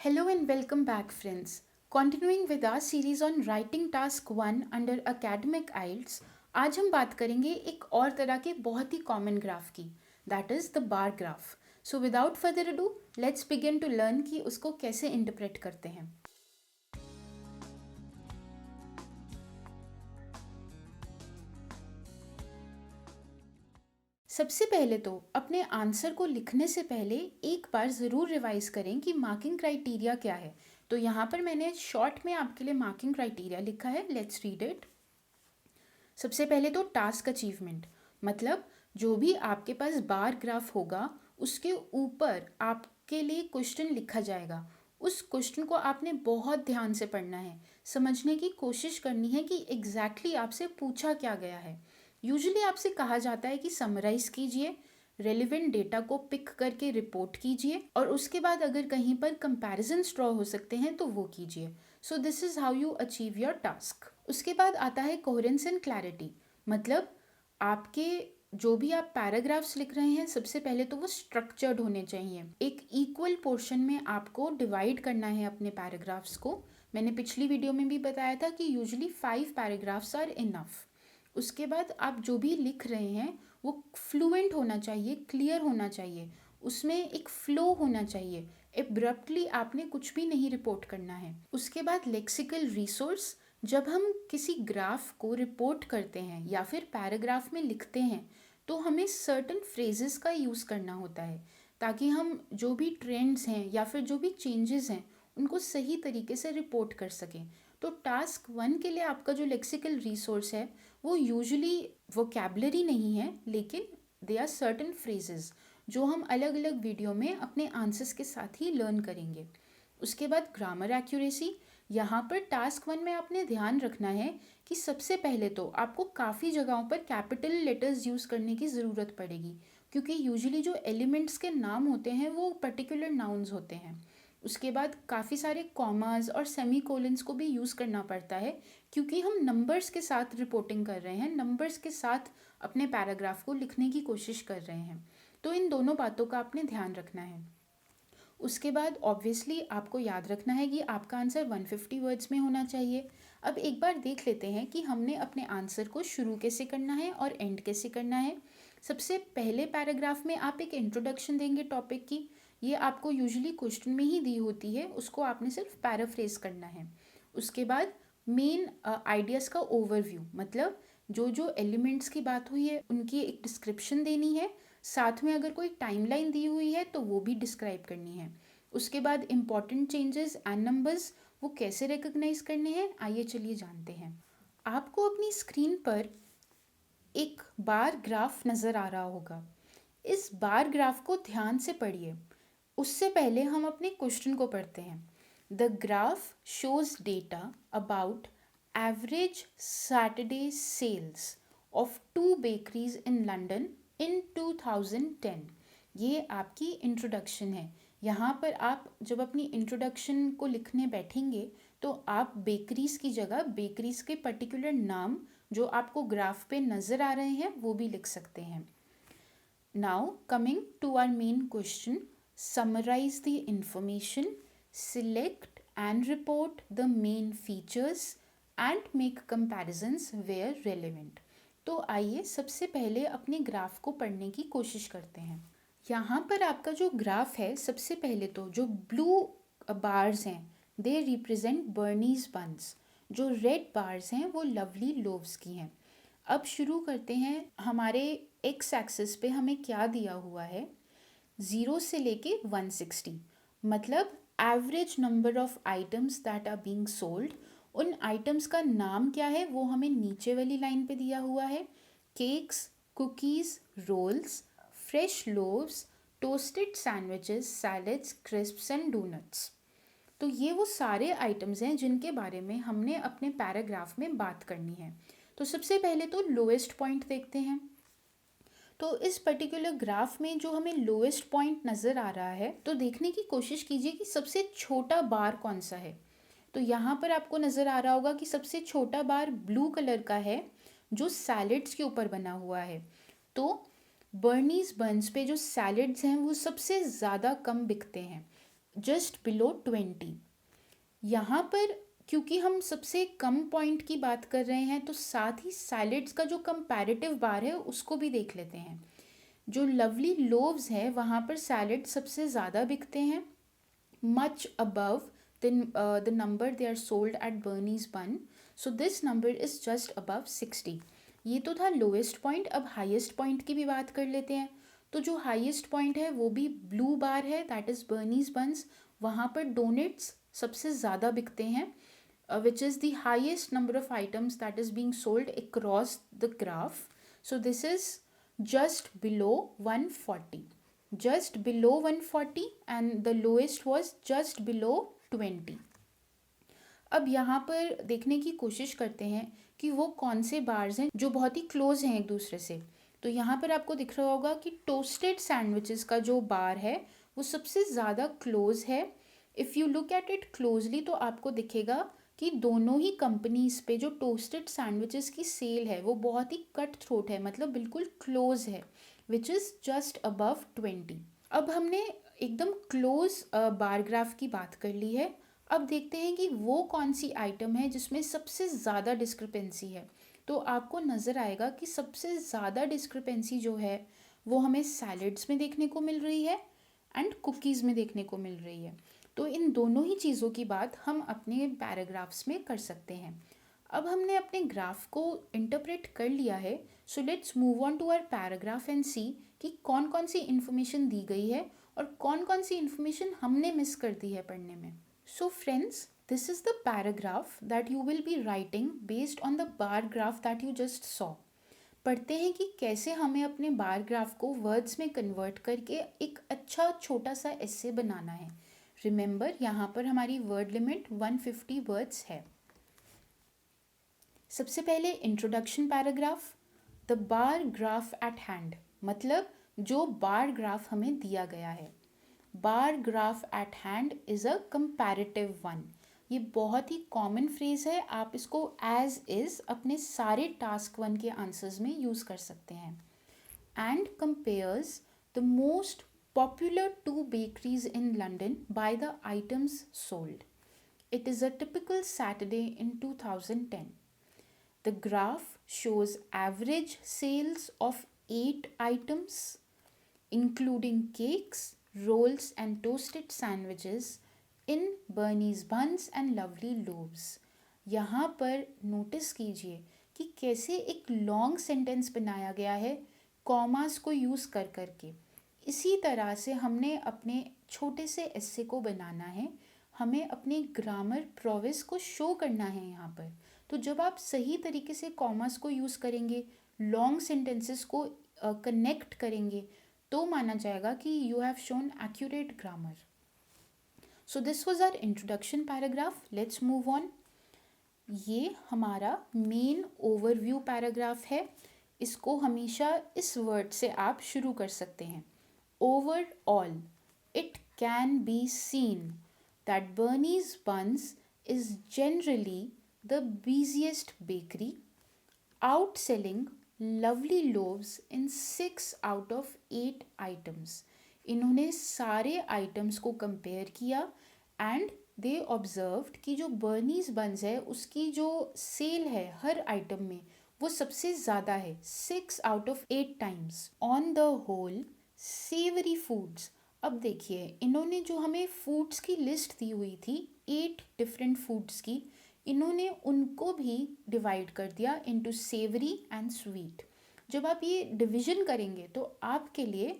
Hello and welcome back, friends. Continuing with our series on writing task 1 under academic IELTS, आज हम बात करेंगे एक और तरह के बहुत ही कॉमन ग्राफ की, that is the bar graph. So without further ado let's begin to learn कि उसको कैसे इंटरप्रेट करते हैं. सबसे पहले तो अपने आंसर को लिखने से पहले एक बार ज़रूर रिवाइज करें कि मार्किंग क्राइटेरिया क्या है. तो यहाँ पर मैंने शॉर्ट में आपके लिए मार्किंग क्राइटेरिया लिखा है. Let's read it. सबसे पहले तो टास्क अचीवमेंट, मतलब जो भी आपके पास बार ग्राफ होगा उसके ऊपर आपके लिए क्वेश्चन लिखा जाएगा. उस क्वेश्चन को आपने बहुत ध्यान से पढ़ना है, समझने की कोशिश करनी है कि एग्जैक्टली आपसे पूछा क्या गया है. यूजुअली आपसे कहा जाता है कि समराइज कीजिए, रेलिवेंट डेटा को पिक करके रिपोर्ट कीजिए और उसके बाद अगर कहीं पर कंपैरिजन्स ड्रॉ हो सकते हैं तो वो कीजिए. So this is how you achieve your task. उसके बाद आता है कोहेरेंस एंड क्लैरिटी, मतलब आपके जो भी आप पैराग्राफ्स लिख रहे हैं सबसे पहले तो वो स्ट्रक्चर्ड होने चाहिए. एक इक्वल पोर्शन में आपको डिवाइड करना है अपने पैराग्राफ्स को. मैंने पिछली वीडियो में भी बताया था कि यूजुअली 5 पैराग्राफ्स आर इनफ. उसके बाद आप जो भी लिख रहे हैं वो फ्लुएंट होना चाहिए, क्लियर होना चाहिए, उसमें एक फ्लो होना चाहिए. एब्रप्टली आपने कुछ भी नहीं रिपोर्ट करना है. उसके बाद लेक्सिकल रिसोर्स, जब हम किसी ग्राफ को रिपोर्ट करते हैं या फिर पैराग्राफ में लिखते हैं तो हमें सर्टन फ्रेजेस का यूज़ करना होता है ताकि हम जो भी ट्रेंड्स हैं या फिर जो भी चेंजेस हैं उनको सही तरीके से रिपोर्ट कर सकें. तो टास्क 1 के लिए आपका जो लेक्सिकल रिसोर्स है वो यूजुअली वोकैबुलरी नहीं है, लेकिन दे आर सर्टन फ्रेजेस जो हम अलग अलग वीडियो में अपने आंसर्स के साथ ही लर्न करेंगे. उसके बाद ग्रामर एक्यूरेसी. यहाँ पर टास्क 1 में आपने ध्यान रखना है कि सबसे पहले तो आपको काफ़ी जगहों पर कैपिटल लेटर्स यूज़ करने की ज़रूरत पड़ेगी क्योंकि यूजुअली जो एलिमेंट्स के नाम होते हैं वो पर्टिकुलर नाउन्स होते हैं. उसके बाद काफ़ी सारे कॉमास और सेमी कोलन्स को भी यूज़ करना पड़ता है क्योंकि हम नंबर्स के साथ रिपोर्टिंग कर रहे हैं, नंबर्स के साथ अपने पैराग्राफ को लिखने की कोशिश कर रहे हैं. तो इन दोनों बातों का आपने ध्यान रखना है. उसके बाद ऑब्वियसली आपको याद रखना है कि आपका आंसर 150 वर्ड्स में होना चाहिए. अब एक बार देख लेते हैं कि हमने अपने आंसर को शुरू कैसे करना है और एंड कैसे करना है. सबसे पहले पैराग्राफ में आप एक इंट्रोडक्शन देंगे टॉपिक की. ये आपको यूजुअली क्वेश्चन में ही दी होती है, उसको आपने सिर्फ पैराफ्रेज करना है. उसके बाद मेन आइडियाज़ का ओवरव्यू, मतलब जो जो एलिमेंट्स की बात हुई है उनकी एक डिस्क्रिप्शन देनी है. साथ में अगर कोई टाइमलाइन दी हुई है तो वो भी डिस्क्राइब करनी है. उसके बाद इम्पॉर्टेंट चेंजेस एंड नंबर्स वो कैसे रिकग्नाइज करने हैं, आइए चलिए जानते हैं. आपको अपनी स्क्रीन पर एक बार ग्राफ नज़र आ रहा होगा. इस बार ग्राफ को ध्यान से पढ़िए. उससे पहले हम अपने क्वेश्चन को पढ़ते हैं. The graph shows data about average Saturday sales of 2 bakeries in London in 2010. ये आपकी इंट्रोडक्शन है. यहाँ पर आप जब अपनी इंट्रोडक्शन को लिखने बैठेंगे तो आप बेकरीज की जगह बेकरीज के पर्टिकुलर नाम जो आपको ग्राफ पे नज़र आ रहे हैं वो भी लिख सकते हैं. Now coming to our main question, summarize the information, select and report the main features and make comparisons where relevant. तो आइए सबसे पहले अपने ग्राफ को पढ़ने की कोशिश करते हैं. यहाँ पर आपका जो ग्राफ है सबसे पहले तो जो ब्लू बार्स हैं दे रिप्रेजेंट बर्नीज बंस, जो रेड बार्स हैं वो लवली लोव्स की हैं. अब शुरू करते हैं. हमारे एक्स एक्सिस पे हमें क्या दिया हुआ है, 0 से लेके 160, मतलब average number of items that are being sold. उन आइटम्स का नाम क्या है वो हमें नीचे वाली लाइन पे दिया हुआ है. Cakes, cookies, rolls, fresh loaves, toasted sandwiches, salads, crisps and donuts. तो ये वो सारे आइटम्स हैं जिनके बारे में हमने अपने पैराग्राफ में बात करनी है. तो सबसे पहले तो लोएस्ट पॉइंट देखते हैं. तो इस पर्टिकुलर ग्राफ में जो हमें लोएस्ट पॉइंट नज़र आ रहा है तो देखने की कोशिश कीजिए कि सबसे छोटा बार कौन सा है. तो यहाँ पर आपको नज़र आ रहा होगा कि सबसे छोटा बार ब्लू कलर का है जो सैलड्स के ऊपर बना हुआ है. तो बर्नीज बंस पे जो सैलड्स हैं वो सबसे ज़्यादा कम बिकते हैं. Just below 20। यहाँ पर क्योंकि हम सबसे कम पॉइंट की बात कर रहे हैं तो साथ ही सैलेड्स का जो कंपैरेटिव बार है उसको भी देख लेते हैं। जो लवली लोव्स है वहाँ पर सैलेड सबसे ज़्यादा बिकते हैं, much above the number they are sold at Bernie's Bun. So this number is just above 60. ये तो था लोएस्ट पॉइंट। अब हाईएस्ट पॉइंट की भी बात कर लेते हैं। तो जो हाईएस्ट पॉइंट है वो भी ब्लू बार है, दैट इज़ बर्नीज बंस। वहाँ पर डोनेट्स सबसे ज़्यादा बिकते हैं, which is the highest number of items that is being sold across the graph. So this is just below 140, just below 140 and the lowest was just below 20। अब यहाँ पर देखने की कोशिश करते हैं कि वो कौन से बार्स हैं जो बहुत ही क्लोज हैं एक दूसरे से। तो यहाँ पर आपको दिख रहा होगा कि टोस्टेड सैंडविचेस का जो बार है वो सबसे ज़्यादा क्लोज है। If you look at it closely तो आपको दिखेगा कि दोनों ही कंपनीज पे जो टोस्टेड सैंडविचेस की सेल है वो बहुत ही कट थ्रोट है, मतलब बिल्कुल क्लोज है, विच इज़ जस्ट अबव 20। अब हमने एकदम क्लोज बार ग्राफ की बात कर ली है। अब देखते हैं कि वो कौन सी आइटम है जिसमें सबसे ज़्यादा डिस्क्रिपेंसी है। तो आपको नज़र आएगा कि सबसे ज़्यादा डिस्क्रिपेंसी जो है वो हमें सैलड्स में देखने को मिल रही है एंड कुकीज़ में देखने को मिल रही है। तो इन दोनों ही चीज़ों की बात हम अपने पैराग्राफ्स में कर सकते हैं। अब हमने अपने ग्राफ को इंटरप्रेट कर लिया है, so let's move on to our paragraph and see कि कौन कौन सी इन्फॉर्मेशन दी गई है और कौन कौन सी इन्फॉर्मेशन हमने मिस कर दी है पढ़ने में। So friends, this is the paragraph that you will be writing based on the bar graph that you just saw. पढ़ते हैं कि कैसे हमें अपने बार ग्राफ को वर्ड्स में कन्वर्ट करके एक अच्छा छोटा सा एस्से बनाना है। रिमेंबर, यहाँ पर हमारी वर्ड लिमिट 150 वर्ड्स है। सबसे पहले introduction paragraph, the bar graph at hand, मतलब जो बार ग्राफ हमें दिया गया है। Bar graph at hand is a comparative one. ये बहुत ही कॉमन फ्रेज़ है, आप इसको एज इज़ अपने सारे टास्क वन के आंसर्स में यूज़ कर सकते हैं। And compares the most popular two bakeries in London by the items sold. It is a typical Saturday in 2010. The graph shows average sales of 8 items, including cakes, rolls, and toasted sandwiches in Bernie's Buns and Lovely Loaves. यहाँ पर notice कीजिए कि कैसे एक long sentence बनाया गया है commas को यूज़ कर करके। इसी तरह से हमने अपने छोटे से एस्से को बनाना है, हमें अपने ग्रामर प्रोविस को शो करना है यहाँ पर। तो जब आप सही तरीके से कॉमास को यूज़ करेंगे, लॉन्ग सेंटेंसेस को कनेक्ट करेंगे, तो माना जाएगा कि you have shown accurate grammar. So this was our introduction paragraph. Let's move on. ये हमारा मेन ओवरव्यू पैराग्राफ है। इसको हमेशा इस वर्ड से आप शुरू कर सकते हैं। Overall, it can be seen that Bernie's Buns is generally the busiest bakery, outselling Lovely Loaves in 6 out of 8 items. इन्होंने सारे आइटम्स को कंपेयर किया एंड दे ऑब्जर्व्ड कि जो बर्नीज बंस है उसकी जो सेल है हर आइटम में वो सबसे ज़्यादा है, 6 out of 8 times. On the whole savoury foods, अब देखिए इन्होंने जो हमें फूड्स की लिस्ट दी हुई थी 8 डिफरेंट फूड्स की, इन्होंने उनको भी डिवाइड कर दिया इनटू सेवरी एंड स्वीट। जब आप ये डिवीजन करेंगे तो आपके लिए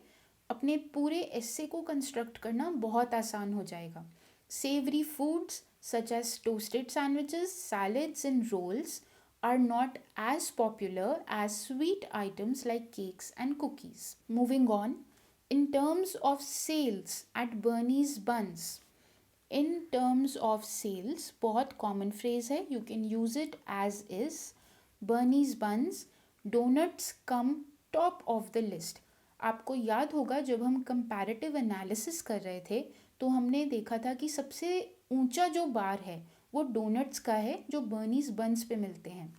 अपने पूरे एस्से को कंस्ट्रक्ट करना बहुत आसान हो जाएगा। Savoury foods such as toasted sandwiches, salads and rolls are not as popular as sweet items like cakes and cookies. Moving on, in terms of sales at Bernie's Buns, in terms of sales बहुत common phrase है, you can use it as is. Bernie's Buns, donuts come top of the list. आपको याद होगा जब हम comparative analysis कर रहे थे तो हमने देखा था कि सबसे ऊंचा जो बार है वो डोनट्स का है जो बर्नीज बंस पे मिलते हैं,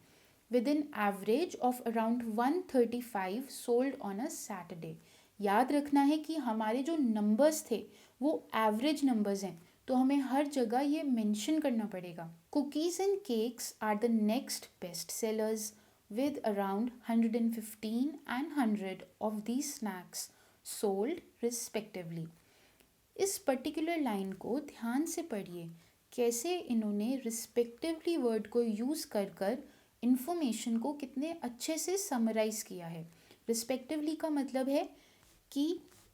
with in average of around 135 sold on a Saturday. याद रखना है कि हमारे जो नंबर्स थे वो एवरेज नंबर्स हैं, तो हमें हर जगह ये मेंशन करना पड़ेगा। Cookies and cakes are the next best sellers with around 115 and 100 of these snacks sold respectively। इस पर्टिकुलर लाइन को ध्यान से पढ़िए, कैसे इन्होंने रिस्पेक्टिवली वर्ड को यूज़ कर कर इन्फॉर्मेशन को कितने अच्छे से समराइज किया है। रिस्पेक्टिवली का मतलब है कि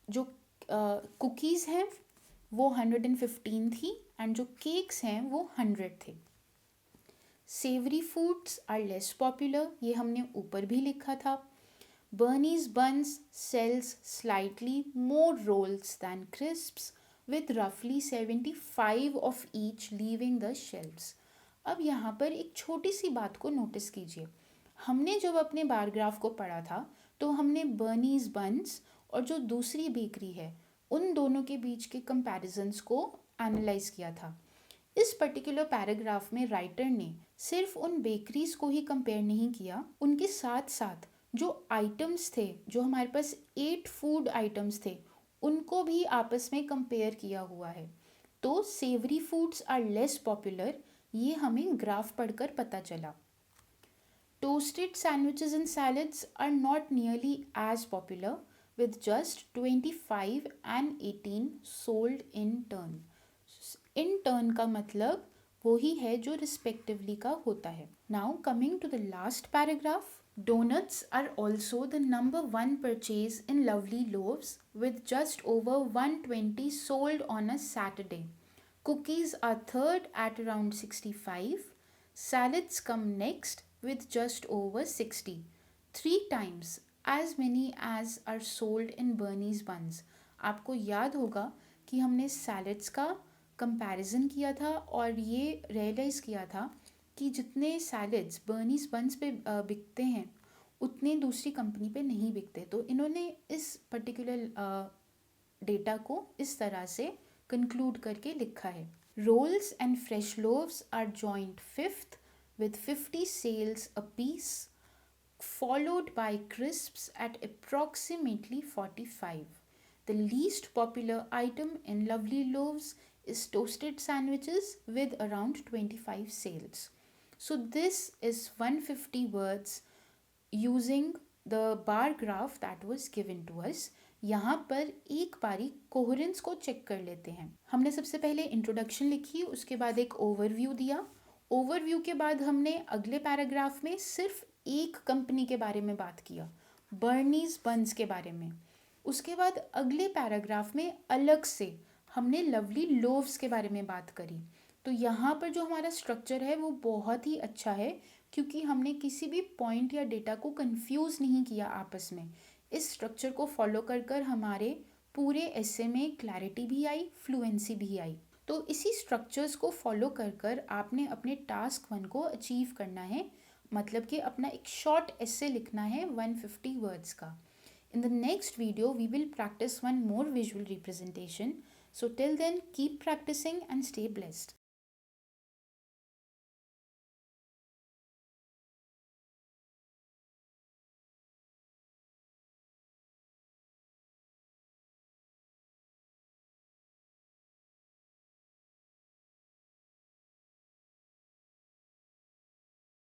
जो कुकीज़ हैं वो 115 थी एंड जो केक्स हैं वो 100 थे। Savoury foods are less popular, ये हमने ऊपर भी लिखा था। Bernie's buns sells slightly more rolls than crisps with roughly 75 of each leaving the shelves। अब यहाँ पर एक छोटी सी बात को नोटिस कीजिए। हमने जब अपने बार ग्राफ को पढ़ा था तो हमने बर्नीज बंस और जो दूसरी बेकरी है उन दोनों के बीच के कंपैरिजन्स को एनालाइज किया था। इस पर्टिकुलर पैराग्राफ में राइटर ने सिर्फ उन बेकरीज को ही कंपेयर नहीं किया, उनके साथ साथ जो आइटम्स थे, जो हमारे पास 8 फूड आइटम्स थे, उनको भी आपस में कंपेयर किया हुआ है। तो savoury foods are less popular, ये हमें ग्राफ पढ़कर पता चला। Toasted sandwiches and salads are not nearly as popular with just 25 and 18 sold in turn। In turn का मतलब वही है जो रिस्पेक्टिवली का होता है। Now coming to the last paragraph, donuts are also the number one purchase in Lovely Loaves with just over 120 sold on a Saturday। Cookies are third at around 65। Salads come next with just over 60। 3 times as many as are sold in Bernie's buns। आपको याद होगा कि हमने salads का comparison किया था और ये रियलाइज़ किया था कि जितने सैलड्स बर्नीज बंस पे बिकते हैं उतने दूसरी कंपनी पे नहीं बिकते। तो इन्होंने इस पर्टिकुलर डेटा को इस तरह से कंक्लूड करके लिखा है। Rolls and fresh loaves are joint fifth with 50 sales apiece, followed by crisps at approximately 45। The least popular item in Lovely Loaves is toasted sandwiches with around 25 sales। So this is 150 words using the bar graph that was given to us। यहाँ पर एक बारी coherence को check कर लेते हैं। हमने सबसे पहले इंट्रोडक्शन लिखी, उसके बाद एक ओवरव्यू दिया। ओवरव्यू के बाद हमने अगले पैराग्राफ में सिर्फ एक कंपनी के बारे में बात किया, बर्नीज बंस के बारे में। उसके बाद अगले पैराग्राफ में अलग से हमने लवली लोव्स के बारे में बात करी। तो यहाँ पर जो हमारा स्ट्रक्चर है वो बहुत ही अच्छा है, क्योंकि हमने किसी भी पॉइंट या डेटा को कंफ्यूज नहीं किया आपस में। इस स्ट्रक्चर को फॉलो कर कर हमारे पूरे एसे में क्लैरिटी भी आई, फ्लुएंसी भी आई। तो इसी स्ट्रक्चर्स को फॉलो कर कर आपने अपने टास्क 1 को अचीव करना है, मतलब कि अपना एक शॉर्ट एसे लिखना है 150 वर्ड्स का। In the next video, we will practice one more visual representation. So till then, keep practicing and stay blessed.